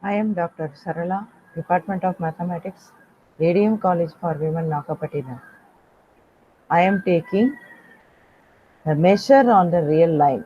I am Dr. Sarala, Department of Mathematics, Radium College for Women, Nagapattinam. I am taking the measure on the real line.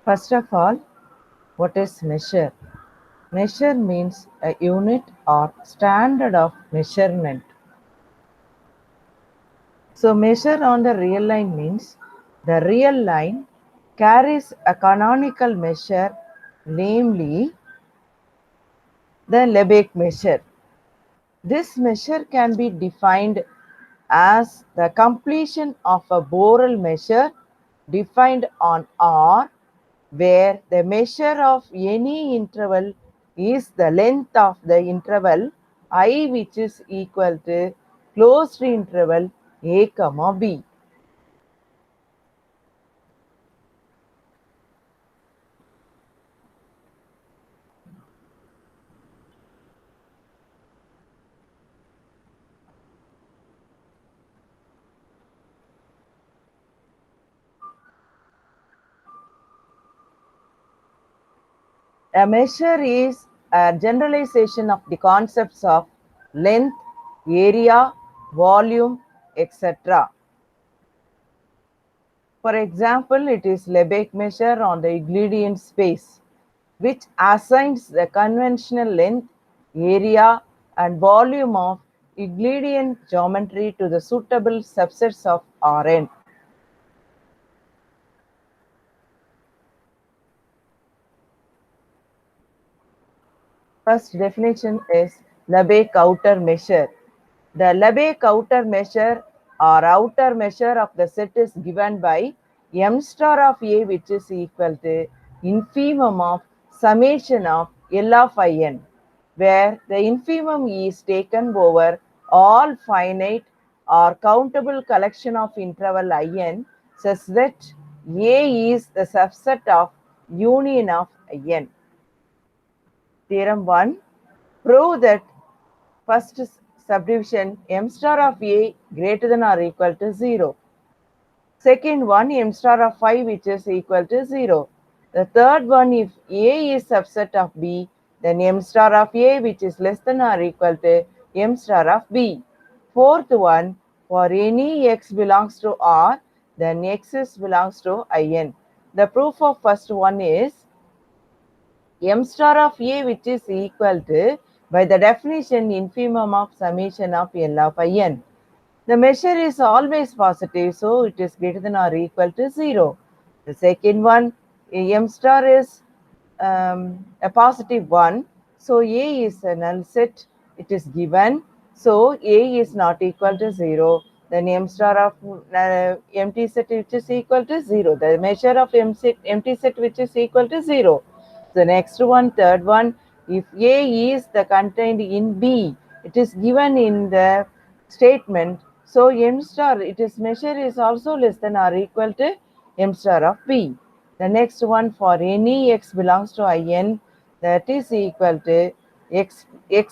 First of all, what is measure? Measure means a unit or standard of measurement. So measure on the real line means the real line carries a canonical measure, namely the Lebesgue measure. This measure can be defined as the completion of a Borel measure defined on R, where the measure of any interval is the length of the interval I, which is equal to closed interval a comma b. A measure is a generalization of the concepts of length, area, volume, etc. For example, it is Lebesgue measure on the Euclidean space, which assigns the conventional length, area, and volume of Euclidean geometry to the suitable subsets of Rn. First definition is Lebesgue outer measure. The Lebesgue outer measure or outer measure of the set is given by m star of A, which is equal to infimum of summation of L of In, where the infimum is taken over all finite or countable collection of interval In such that A is the subset of union of In. Theorem 1. Prove that first subdivision m star of A greater than or equal to 0. Second one, m star of phi, which is equal to 0. The third one, if A is subset of B, then m star of A, which is less than or equal to m star of B. Fourth one, for any x belongs to R, then x is belongs to In. The proof of first one is m star of A, which is equal to, by the definition, infimum of summation of L of In. The measure is always positive, so it is greater than or equal to 0. The second one, m star is a positive one, so A is a null set, it is given, so A is not equal to 0. Then m star of empty set, which is equal to 0. The measure of empty set, which is equal to 0. The next one, third one, if A is the contained in B, it is given in the statement. So m star, its measure is also less than or equal to m star of B. The next one, for any x belongs to In, that is equal to x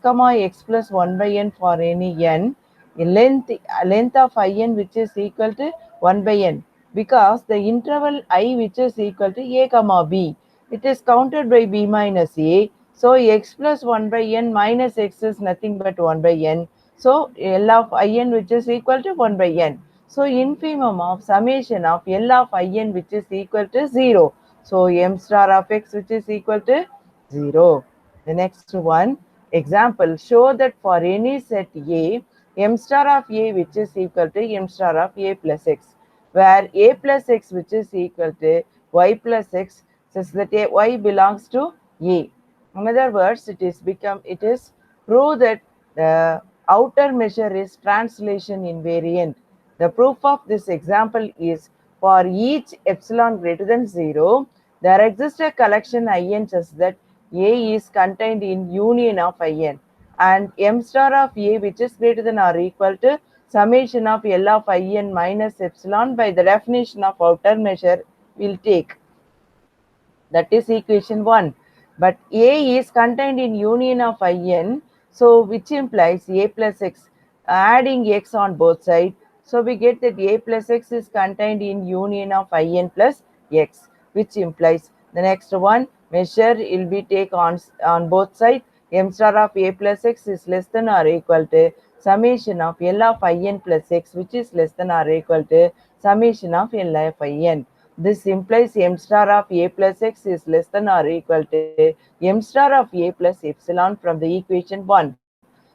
comma x plus 1 by n for any n, length of In, which is equal to 1 by n, because the interval I, which is equal to a comma b, it is counted by b minus a. So x plus 1 by n minus x is nothing but 1 by n. So L of In, which is equal to 1 by n. So infimum of summation of L of In, which is equal to 0. So m star of x, which is equal to 0. The next one, example, show that for any set A, m star of A, which is equal to m star of A plus x, where A plus x, which is equal to y plus x, such that y belongs to A. In other words, it is prove that the outer measure is translation invariant. The proof of this example is, for each epsilon greater than 0, there exists a collection In such that A is contained in union of In, and m star of A, which is greater than or equal to summation of L of In minus epsilon, by the definition of outer measure, will take. That is equation 1. But A is contained in union of In, so which implies A plus x, adding x on both sides. So we get that A plus x is contained in union of In plus x, which implies the next one, measure will be take on both sides. M star of a plus x is less than or equal to summation of L of in plus x, which is less than or equal to summation of L of in. This implies M star of a plus x is less than or equal to M star of a plus epsilon from the equation 1.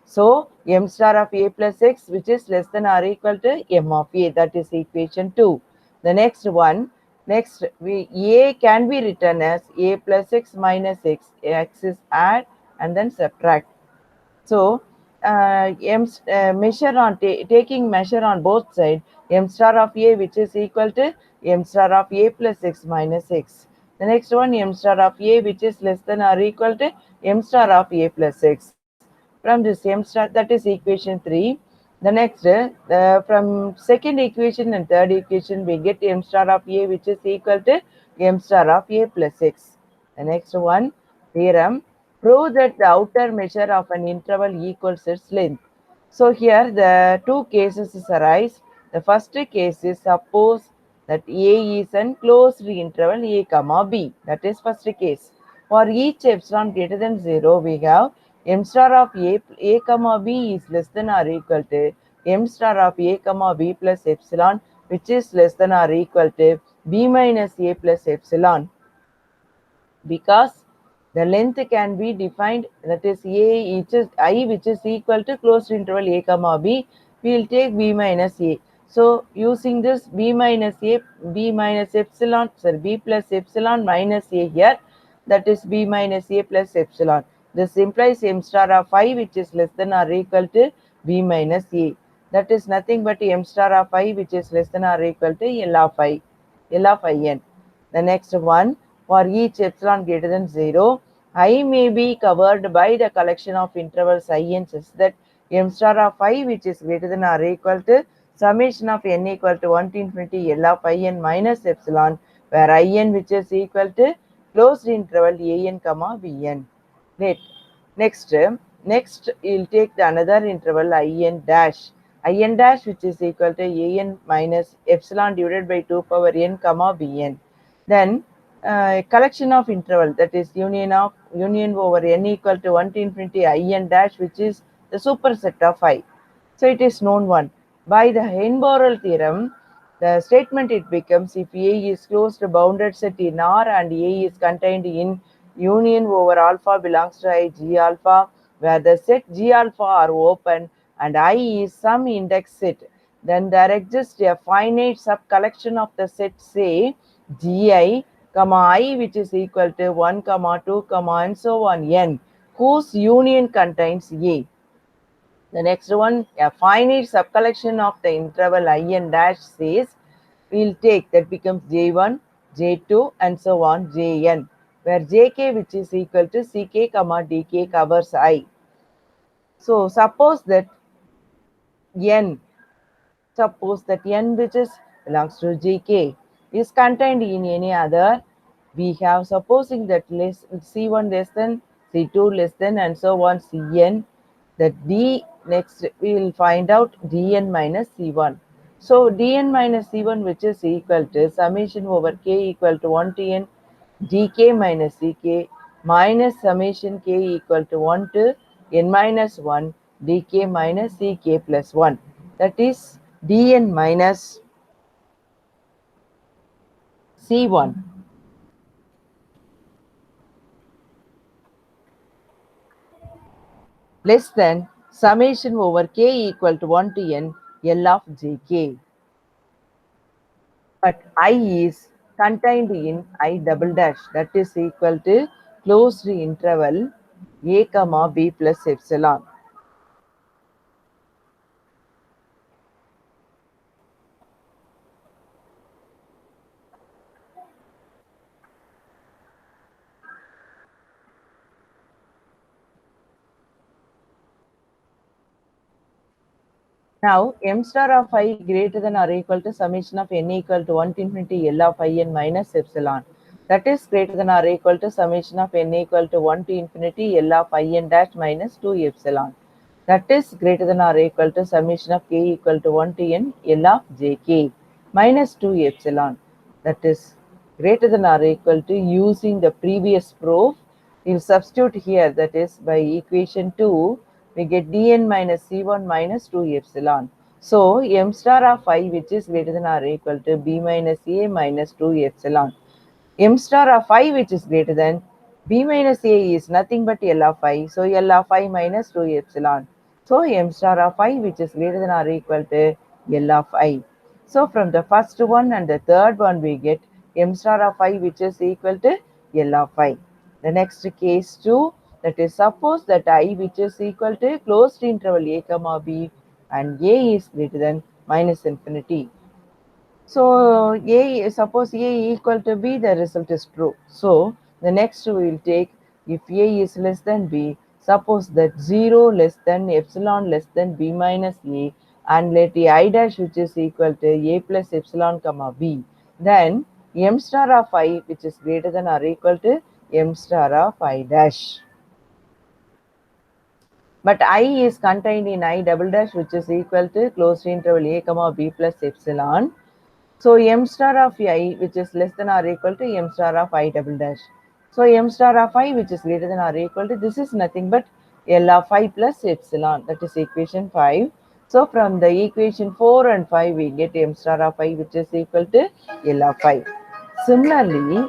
So, M star of a plus x, which is less than or equal to M of a, that is equation 2. The next one, a can be written as a plus x minus x. X is add and then subtract. So, taking measure on both sides, m star of a, which is equal to m star of a plus x minus x. The next one, m star of a, which is less than or equal to m star of a plus x. From this m star, that is equation 3. The next, from second equation and third equation, we get m star of a, which is equal to m star of a plus x. The next one, theorem. Prove that the outer measure of an interval equals its length. So here the two cases arise. The first case is suppose that A is an closed interval A comma B. That is first case. For each epsilon greater than 0, we have m star of A comma B is less than or equal to m star of A comma B plus epsilon, which is less than or equal to B minus A plus epsilon. Because the length can be defined, that is a which is I, which is equal to closed interval a comma b, we will take b minus a. So using this b minus a, b minus epsilon, sorry, b plus epsilon minus a here, that is b minus a plus epsilon. This implies m star of I, which is less than or equal to b minus a. That is nothing but m star of I, which is less than or equal to L of I, L of in. The next one, for each epsilon greater than 0, I may be covered by the collection of intervals in such that m star of I, which is greater than or equal to summation of n equal to 1 to infinity L of in minus epsilon, where in, which is equal to closed interval an comma bn. Next, we'll take the another interval in dash. In dash, which is equal to an minus epsilon divided by 2 power n comma bn. Then collection of interval, that is union over n equal to 1 to infinity in dash, which is the superset of I. So it is known one. By the Heinz-Borel theorem, the statement it becomes, if A is closed bounded set in R and A is contained in union over alpha belongs to I G alpha, where the set G alpha are open and I is some index set, then there exists a finite subcollection of the set, say Gi, comma I, which is equal to 1, 2, and so on n, whose union contains A. The next one, a finite subcollection of the interval in dash says, we'll take that becomes J1, J2 and so on Jn, where Jk, which is equal to Ck, comma Dk covers I. So suppose that n, which is belongs to Gk is contained in any other, we have supposing that C1 less than, C2 less than and so on Cn, that D, next we will find out Dn minus C1. So Dn minus C1, which is equal to summation over k equal to 1 to n dk minus ck minus summation k equal to 1 to n minus 1 dk minus ck plus 1. That is dn minus C1 less than summation over k equal to 1 to n L of jk. But I is contained in I double dash, that is equal to closed interval a comma b plus epsilon. Now, m star of I greater than or equal to summation of n equal to 1 to infinity L of in minus epsilon. That is greater than or equal to summation of n equal to 1 to infinity L of in dash minus 2 epsilon. That is greater than or equal to summation of k equal to 1 to n L of jk minus 2 epsilon. That is greater than or equal to, using the previous proof, we'll substitute here, that is by equation 2, we get dn minus c1 minus 2 epsilon. So m star of I, which is greater than or equal to b minus a minus 2 epsilon. M star of I, which is greater than b minus a, is nothing but L of I. So L of I minus 2 epsilon. So M star of I, which is greater than or equal to L of I. So from the first one and the third one, we get M star of I, which is equal to L of I. The next case 2, that is, suppose that I, which is equal to closed interval a comma b, and a is greater than minus infinity. So A, suppose A equal to B, the result is true. So the next we will take, if A is less than B, suppose that 0 less than epsilon less than B minus A, and let the I dash, which is equal to A plus epsilon comma B, then M star of I, which is greater than or equal to M star of I dash. But I is contained in I double dash, which is equal to closed interval A comma B plus epsilon. So M star of I, which is less than or equal to M star of I double dash. So M star of I, which is greater than or equal to, this is nothing but L of I plus epsilon. That is equation 5. So from the equation 4 and 5, we get M star of I, which is equal to L of I. Similarly,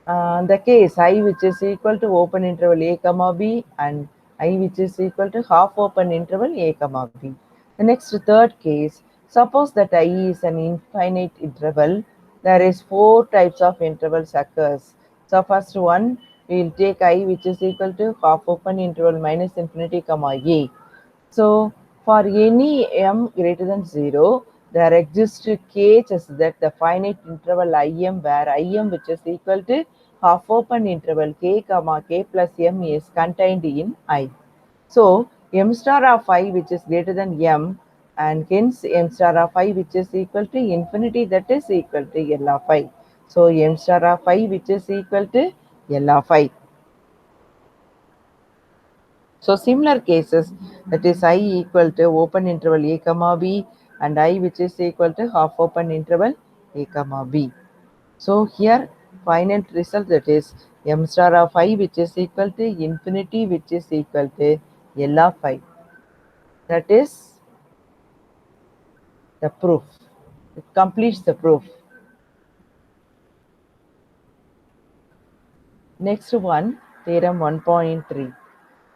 the case I, which is equal to open interval a comma b, and I, which is equal to half open interval a comma b. The next third case, suppose that I is an infinite interval. There is 4 types of intervals occurs. So first one, we will take I, which is equal to half open interval minus infinity comma a. So for any m greater than 0, there exists k such that the finite interval im, where im, which is equal to half open interval k comma k plus m, is contained in I. So m star of I, which is greater than m, and hence m star of I, which is equal to infinity, that is equal to L of I. So m star of I, which is equal to L of I. So similar cases, that is I equal to open interval a comma b, and I, which is equal to half open interval a comma b. So here final result, that is m star of I, which is equal to infinity, which is equal to L of I. That is the proof. It completes the proof. Next one, theorem 1.3.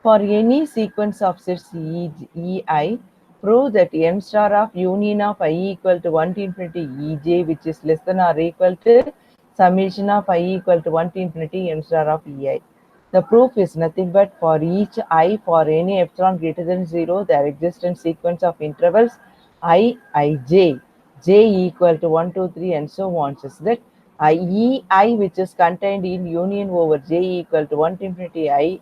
For any sequence of sets Ei, prove that m star of union of I equal to 1 to infinity Ej, which is less than or equal to summation of I equal to 1 to infinity m star of Ei. The proof is nothing but for each I, for any epsilon greater than 0, there exists a sequence of intervals I, Ij, j equal to 1, 2, 3, and so on, such that I, which is contained in union over j equal to 1 to infinity Ij,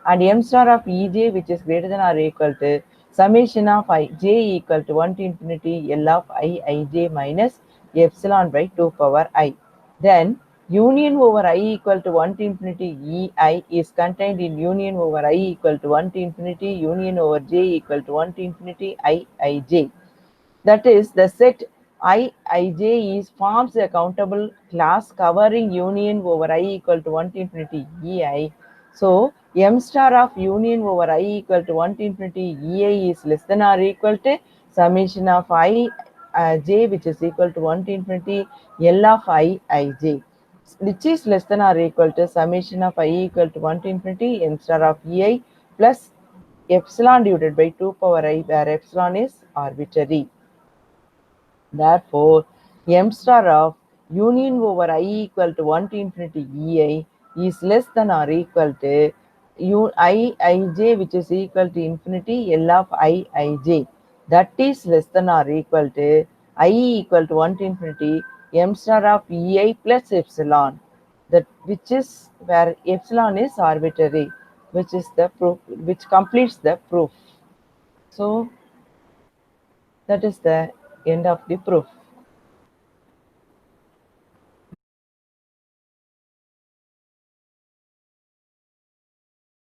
and m star of Ej, which is greater than or equal to summation of j equal to 1 to infinity L of Ij minus epsilon by 2 power I. Then union over I equal to 1 to infinity Ei is contained in union over I equal to 1 to infinity union over j equal to 1 to infinity Ij. That is, the set Ij is forms a countable class covering union over I equal to 1 to infinity Ei. So m star of union over I equal to 1 to infinity Ei is less than or equal to summation of Ij, which is equal to 1 to infinity L of Ij, which is less than or equal to summation of I equal to 1 to infinity m star of Ei plus epsilon divided by 2 power I, where epsilon is arbitrary. Therefore, m star of union over I equal to 1 to infinity Ei is less than or equal to Ij, which is equal to infinity L of Ij. That is less than or equal to I equal to 1 to infinity m star of Ei plus epsilon, that which is where epsilon is arbitrary, which is the proof, which completes the proof. So that is the end of the proof.